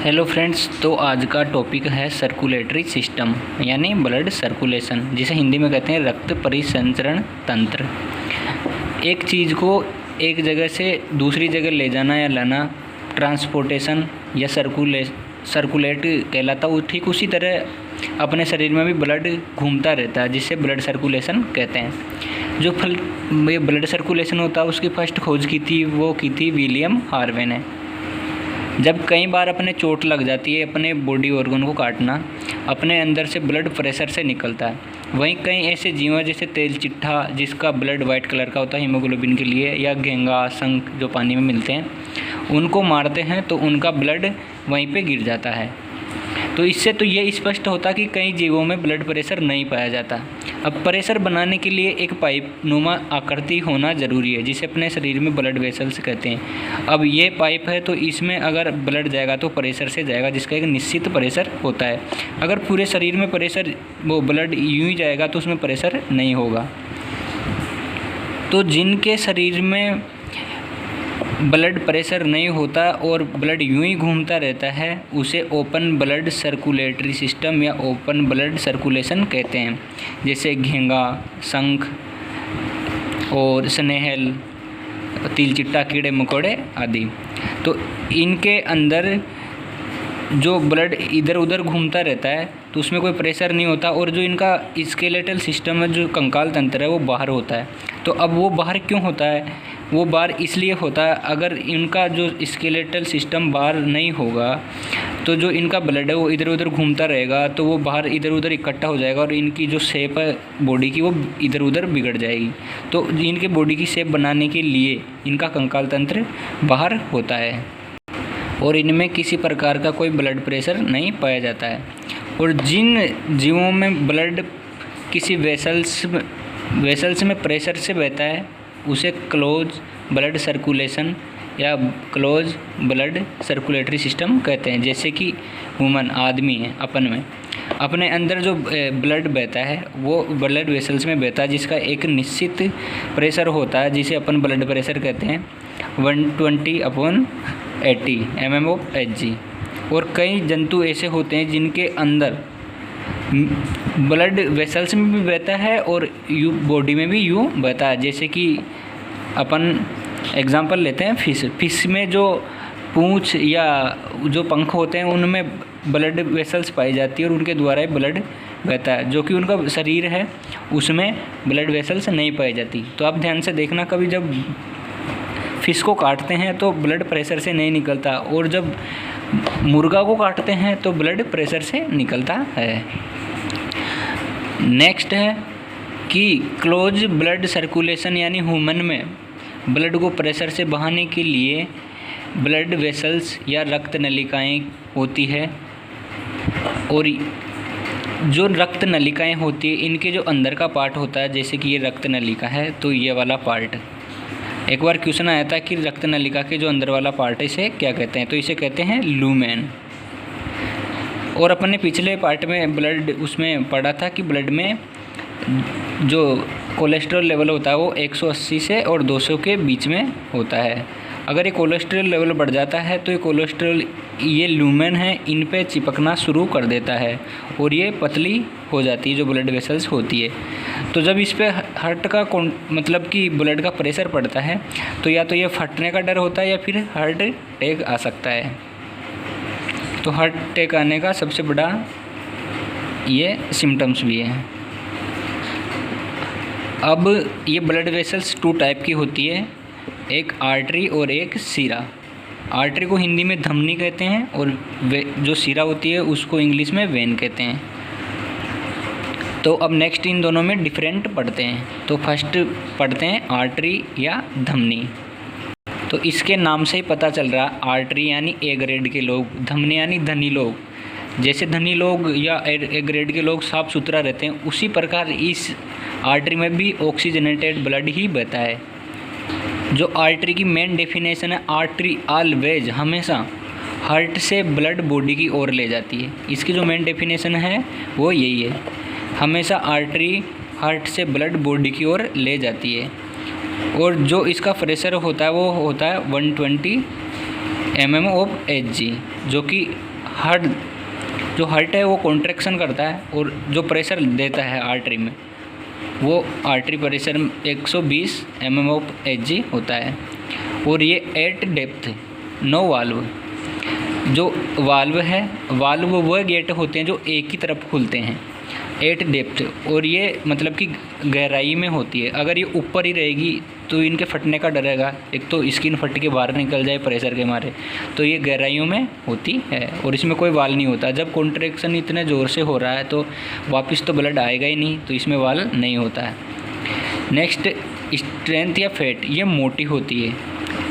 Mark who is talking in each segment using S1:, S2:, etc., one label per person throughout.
S1: Hello friends, तो आज का टॉपिक है सर्कुलेटरी सिस्टम यानी ब्लड सर्कुलेशन, जिसे हिंदी में कहते हैं रक्त परिसंचरण तंत्र। एक चीज़ को एक जगह से दूसरी जगह ले जाना या लाना ट्रांसपोर्टेशन या सर्कुलेट कहलाता है। ठीक उसी तरह अपने शरीर में भी ब्लड घूमता रहता है, जिसे ब्लड सर्कुलेशन कहते हैं। जो ये ब्लड सर्कुलेशन होता है उसकी फर्स्ट खोज की थी विलियम हार्वे ने। जब कई बार अपने चोट लग जाती है, अपने बॉडी ऑर्गन को काटना, अपने अंदर से ब्लड प्रेशर से निकलता है। वहीं कई ऐसे जीव हैं जैसे तेल चिट्ठा, जिसका ब्लड वाइट कलर का होता है हीमोग्लोबिन के लिए, या घेंगा, शंख जो पानी में मिलते हैं, उनको मारते हैं तो उनका ब्लड वहीं पे गिर जाता है। तो इससे तो ये स्पष्ट होता कि कई जीवों में ब्लड प्रेशर नहीं पाया जाता। अब प्रेशर बनाने के लिए एक पाइप नुमा आकृति होना ज़रूरी है, जिसे अपने शरीर में ब्लड वेसल्स कहते हैं। अब ये पाइप है तो इसमें अगर ब्लड जाएगा तो प्रेशर से जाएगा, जिसका एक निश्चित प्रेशर होता है। अगर पूरे शरीर में प्रेशर वो ब्लड यूँ ही जाएगा तो उसमें प्रेशर नहीं होगा। तो जिनके शरीर में ब्लड प्रेशर नहीं होता और ब्लड यूं ही घूमता रहता है, उसे ओपन ब्लड सर्कुलेटरी सिस्टम या ओपन ब्लड सर्कुलेशन कहते हैं। जैसे घेंगा, शंख और स्नेहल, तिलचिट्टा, कीड़े मकोड़े आदि। तो इनके अंदर जो ब्लड इधर उधर घूमता रहता है तो उसमें कोई प्रेशर नहीं होता, और जो इनका स्केलेटल सिस्टम है, जो कंकाल तंत्र है, वो बाहर होता है। तो अब वो बाहर क्यों होता है? वो बाहर इसलिए होता है, अगर इनका जो स्केलेटल सिस्टम बाहर नहीं होगा तो जो इनका ब्लड है वो इधर उधर घूमता रहेगा, तो वो बाहर इधर उधर इकट्ठा हो जाएगा और इनकी जो शेप है बॉडी की वो इधर उधर बिगड़ जाएगी। तो इनके बॉडी की शेप बनाने के लिए इनका कंकाल तंत्र बाहर होता है और इनमें किसी प्रकार का कोई ब्लड प्रेशर नहीं पाया जाता है। और जिन जीवों में ब्लड किसी वेसल्स में प्रेशर से बहता है उसे क्लोज ब्लड सर्कुलेशन या क्लोज ब्लड सर्कुलेटरी सिस्टम कहते हैं। जैसे कि ह्यूमन आदमी है, अपन में अपने अंदर जो ब्लड बहता है वो ब्लड वेसल्स में बहता है, जिसका एक निश्चित प्रेशर होता है, जिसे अपन ब्लड प्रेशर कहते हैं 120/80 mmHg। और कई जंतु ऐसे होते हैं जिनके अंदर ब्लड वेसल्स में भी बहता है और बॉडी में भी यूँ बहता है। जैसे कि अपन एग्जांपल लेते हैं फिश में जो पूँछ या जो पंख होते हैं उनमें ब्लड वेसल्स पाई जाती है और उनके द्वारा ही ब्लड बहता है। जो कि उनका शरीर है उसमें ब्लड वेसल्स नहीं पाई जाती। तो आप ध्यान से देखना, कभी जब फिश को काटते हैं तो ब्लड प्रेशर से नहीं निकलता, और जब मुर्गा को काटते हैं तो ब्लड प्रेशर से निकलता है। नेक्स्ट है कि क्लोज ब्लड सर्कुलेशन यानी ह्यूमन में ब्लड को प्रेशर से बहाने के लिए ब्लड वेसल्स या रक्त नलिकाएं होती है। और जो रक्त नलिकाएं होती है इनके जो अंदर का पार्ट होता है, जैसे कि ये रक्त नलिका है तो ये वाला पार्ट, एक बार क्वेश्चन आया था कि रक्त नलिका के जो अंदर वाला पार्ट है इसे क्या कहते हैं, तो इसे कहते हैं लूमेन। और अपने पिछले पार्ट में ब्लड उसमें पढ़ा था कि ब्लड में जो कोलेस्ट्रॉल लेवल होता है वो 180 से और 200 के बीच में होता है। अगर ये कोलेस्ट्रॉल लेवल बढ़ जाता है तो ये कोलेस्ट्रॉल, ये लूमेन है, इन पे चिपकना शुरू कर देता है और ये पतली हो जाती है जो ब्लड वेसल्स होती है। तो जब इस पे हार्ट का मतलब कि ब्लड का प्रेशर पड़ता है तो या तो ये फटने का डर होता है या फिर हार्ट अटैक आ सकता है। तो हार्ट अटैक आने का सबसे बड़ा ये सिम्टम्स भी है। अब ये ब्लड वेसल्स 2 टाइप की होती है, एक आर्टरी और एक सीरा। आर्टरी को हिंदी में धमनी कहते हैं और जो सीरा होती है उसको इंग्लिश में वेन कहते हैं। तो अब नेक्स्ट इन दोनों में डिफरेंट पढ़ते हैं। तो फर्स्ट पढ़ते हैं आर्टरी या धमनी। तो इसके नाम से ही पता चल रहा, आर्टरी यानी ए ग्रेड के लोग, धमनी यानी धनी लोग। जैसे धनी लोग या ए ग्रेड के लोग साफ सुथरा रहते हैं, उसी प्रकार इस आर्टरी में भी ऑक्सीजनेटेड ब्लड ही बहता है। जो आर्टरी की मेन डेफिनेशन है, आर्टरी ऑलवेज, हमेशा हार्ट से ब्लड बॉडी की ओर ले जाती है। इसकी जो मेन डेफिनेशन है वो यही है, हमेशा आर्टरी हार्ट से ब्लड बॉडी की ओर ले जाती है। और जो इसका प्रेशर होता है वो होता है 120 mm ऑफ Hg, जो कि हार्ट है वो कॉन्ट्रैक्शन करता है और जो प्रेशर देता है आर्टरी में वो artery pressure 120 mm of Hg होता है। और ये एट डेप्थ नो वाल्व, जो वाल्व है, वाल्व वह गेट होते हैं जो एक ही तरफ खुलते हैं एट डेप्थ, और ये मतलब कि गहराई में होती है। अगर ये ऊपर ही रहेगी तो इनके फटने का डर रहेगा, एक तो स्किन फट के बाहर निकल जाए प्रेशर के मारे, तो ये गहराइयों में होती है और इसमें कोई वाल नहीं होता। जब कॉन्ट्रैक्शन इतने ज़ोर से हो रहा है तो वापस तो ब्लड आएगा ही नहीं, तो इसमें वाल नहीं होता है। नेक्स्ट स्ट्रेंथ या फैट, ये मोटी होती है,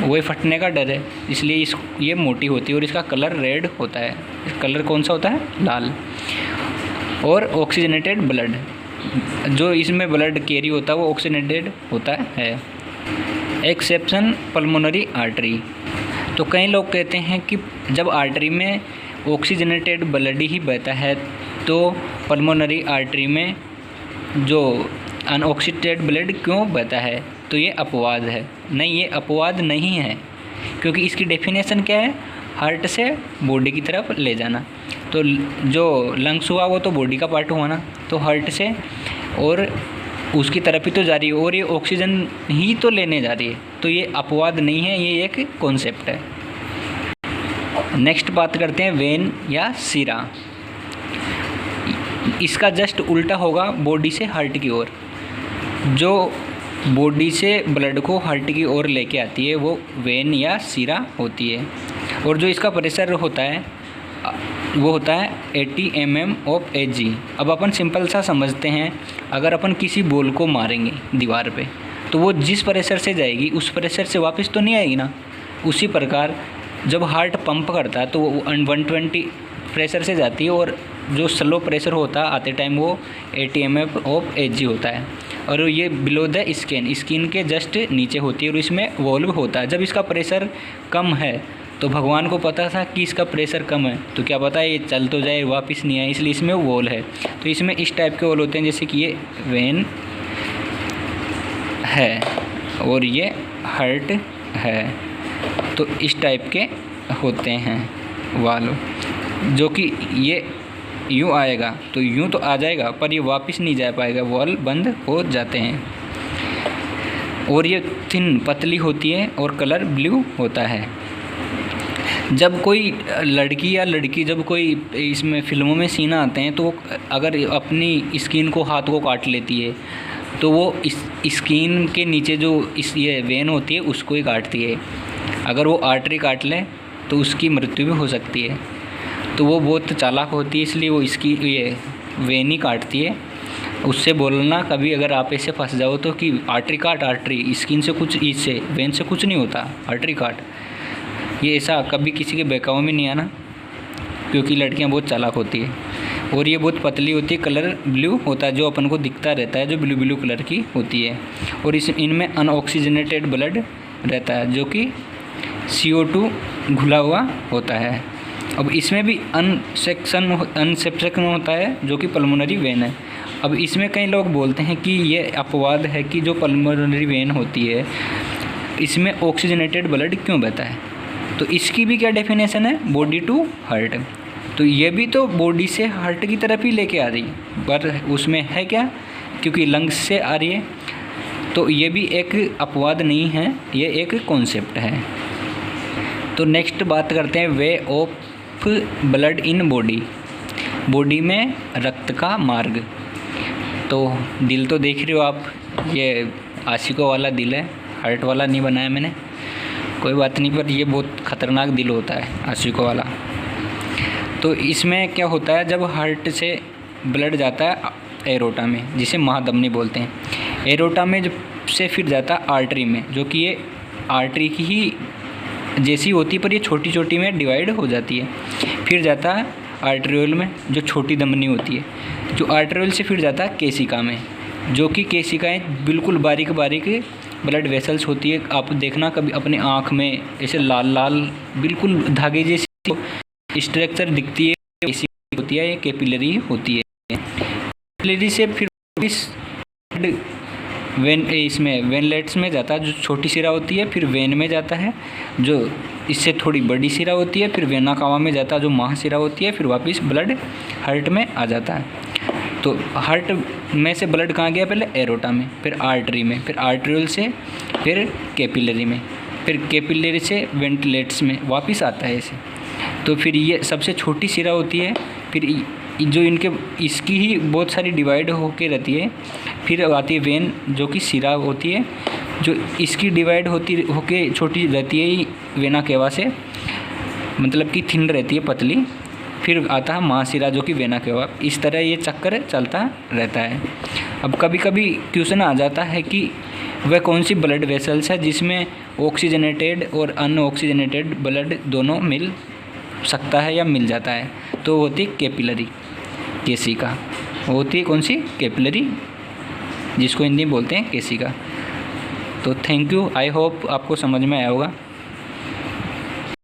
S1: वही फटने का डर है इसलिए ये मोटी होती है और इसका कलर रेड होता है। कलर कौन सा होता है? लाल। और ऑक्सीजनेटेड ब्लड, जो इसमें ब्लड कैरी होता है वो ऑक्सीजनेटेड होता है। एक्सेप्शन पल्मोनरी आर्टरी, तो कई लोग कहते हैं कि जब आर्टरी में ऑक्सीजनेटेड ब्लड ही बहता है तो पल्मोनरी आर्टरी में जो अनऑक्सीजनेटेड ब्लड क्यों बहता है, तो ये अपवाद है। नहीं, ये अपवाद नहीं है, क्योंकि इसकी डेफिनेशन क्या है? हार्ट से बॉडी की तरफ ले जाना। तो जो लंग्स हुआ वो तो बॉडी का पार्ट हुआ ना, तो हार्ट से और उसकी तरफ ही तो जा रही है और ये ऑक्सीजन ही तो लेने जा रही है, तो ये अपवाद नहीं है, ये एक कॉन्सेप्ट है। नेक्स्ट बात करते हैं वेन या सिरा। इसका जस्ट उल्टा होगा बॉडी से हार्ट की ओर। जो बॉडी से ब्लड को हार्ट की ओर लेके आती है वो वेन या सिरा होती है। और जो इसका प्रेशर होता है वो होता है 80 mm ऑफ Hg। अब अपन सिंपल सा समझते हैं, अगर अपन किसी बॉल को मारेंगे दीवार पे तो वो जिस प्रेशर से जाएगी उस प्रेशर से वापस तो नहीं आएगी ना। उसी प्रकार जब हार्ट पंप करता है तो वो 120 प्रेशर से जाती है और जो स्लो प्रेशर होता है आते टाइम वो 80 mm ऑफ Hg होता है। और ये बिलो द स्किन के जस्ट नीचे होती है और इसमें वॉल्व होता है। जब इसका प्रेशर कम है तो भगवान को पता था कि इसका प्रेशर कम है, तो क्या पता है ये चल तो जाए वापस नहीं आए, इसलिए इसमें वॉल है। तो इसमें इस टाइप के वॉल होते हैं, जैसे कि ये वेन है और ये हार्ट है, तो इस टाइप के होते हैं वाल्व, जो कि ये यूँ आएगा तो यूँ तो आ जाएगा पर ये वापस नहीं जा पाएगा, वॉल बंद हो जाते हैं। और ये थिन पतली होती है और कलर ब्लू होता है। जब कोई लड़की या लड़की जब कोई इसमें फिल्मों में सीन आते हैं तो अगर अपनी स्किन को हाथ को काट लेती है तो वो इस स्किन के नीचे जो ये वेन होती है उसको ही काटती है। अगर वो आर्टरी काट ले तो उसकी मृत्यु भी हो सकती है। तो वो बहुत चालाक होती है, इसलिए वो इसकी ये वेन ही काटती है। उससे बोलना कभी अगर आप ऐसे फंस जाओ तो कि आर्टरी काट, आर्टरी स्किन से कुछ, इससे वेन से कुछ नहीं होता, आर्टरी काट, ये ऐसा कभी किसी के बहकावे में नहीं आना, क्योंकि लड़कियां बहुत चालाक होती है। और ये बहुत पतली होती है, कलर ब्लू होता है, जो अपन को दिखता रहता है, जो ब्लू ब्लू कलर की होती है। और इनमें अनऑक्सीजनेटेड ब्लड रहता है जो कि CO2 घुला हुआ होता है। अब इसमें भी अनसेप्शन होता है जो कि पल्मोनरी वेन है। अब इसमें कई लोग बोलते हैं कि ये अपवाद है कि जो पल्मोनरी वेन होती है इसमें ऑक्सीजनेटेड ब्लड क्यों बहता है। तो इसकी भी क्या डेफिनेशन है? Body to heart. तो ये भी तो बॉडी से हार्ट की तरफ ही लेके आ रही है, पर उसमें है क्या, क्योंकि लंग्स से आ रही है। तो ये भी एक अपवाद नहीं है, ये एक कॉन्सेप्ट है। तो नेक्स्ट बात करते हैं way of blood in body. Body में रक्त का मार्ग। तो दिल तो देख रहे हो आप, ये आशिकों वाला दिल है, हार्ट वाला नहीं बनाया मैंने, कोई बात नहीं, पर ये बहुत ख़तरनाक दिल होता है आशिकों वाला। तो इसमें क्या होता है, जब हार्ट से ब्लड जाता है एरोटा में, जिसे महाधमनी बोलते हैं, एरोटा में जब से फिर जाता है आर्टरी में, जो कि ये आर्टरी की ही जैसी होती है पर ये छोटी छोटी में डिवाइड हो जाती है। फिर जाता है आर्टरियोल में, जो छोटी धमनी होती है, जो आर्टरियोल से फिर जाता है केशिका में, जो कि केशिकाएँ बिल्कुल बारीक बारीक ब्लड वेसल्स होती है। आप देखना कभी अपने आँख में ऐसे लाल लाल बिल्कुल धागे जैसी स्ट्रक्चर दिखती है, केशिका होती है, ये कैपिलरी होती है। कैपिलरी से फिर इसमें वेनलेट्स में जाता है जो छोटी शिरा होती है, फिर वेन में जाता है जो इससे थोड़ी बड़ी शिरा होती है, फिर वेना कावा में जाता है जो महाशिरा होती है, फिर वापस ब्लड हार्ट में आ जाता है। तो हार्ट में से ब्लड कहाँ गया? पहले एरोटा में, फिर आर्टरी में, फिर आर्टरियल से फिर कैपिलरी में, फिर कैपिलरी से वेंटिलेट्स में वापस आता है ऐसे। तो फिर ये सबसे छोटी शिरा होती है, फिर जो इसकी ही बहुत सारी डिवाइड होके रहती है, फिर आती है वेन जो कि शिरा होती है, जो इसकी डिवाइड होके छोटी रहती है वेना केवा से, मतलब कि थिन रहती है, पतली। फिर आता है महाशिरा जो कि वेना केवा। इस तरह ये चक्कर चलता रहता है। अब कभी कभी क्वेश्चन आ जाता है कि वह कौन सी ब्लड वेसल्स है जिसमें ऑक्सीजनेटेड और अनऑक्सीजनेटेड ब्लड दोनों मिल सकता है या मिल जाता है? तो होती है कैपिलरी केशिका। होती है कौन सी? कैपिलरी, जिसको हिंदी में बोलते हैं केशिका। तो थैंक यू, आई होप आपको समझ में आया होगा।